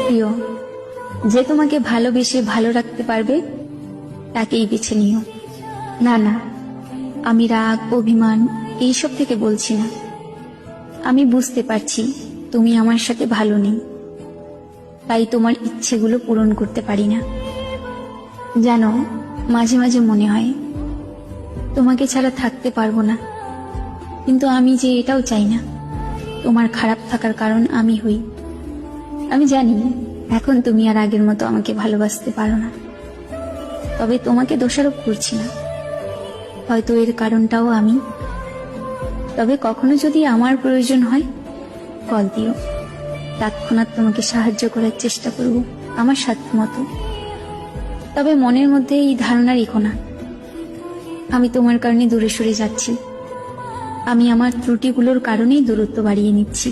প্রিয়, যে তোমাকে ভালোবেসে ভালো রাখতে পারবে তাকেই বেছে নিও। না না, আমি রাগ অভিমান এইসব থেকে বলছি না। আমি বুঝতে পারছি তুমি আমার সাথে ভালো নেই, তাই তোমার ইচ্ছেগুলো পূরণ করতে পারি না। জানো, মাঝে মাঝে মনে হয় তোমাকে ছাড়া থাকতে পারবো না, কিন্তু আমি যে এটাও চাই না তোমার খারাপ থাকার কারণ আমি হই। আমি জানি এখন তুমি আর আগের মতো আমাকে ভালোবাসতে পারো না, তবে তোমাকে দোষারোপ করছি না। হয়তো এর কারণটাও আমি। তবে কখনো যদি আমার প্রয়োজন হয় কল দিও, তৎক্ষণাৎ তোমাকে সাহায্য করার চেষ্টা করব আমার সাধ্য মতো। তবে মনের মধ্যে এই ধারণা রেখো না আমি তোমার কারণে দূরে সরে যাচ্ছি। আমি আমার ত্রুটিগুলোর কারণেই দূরত্ব বাড়িয়ে নিচ্ছি।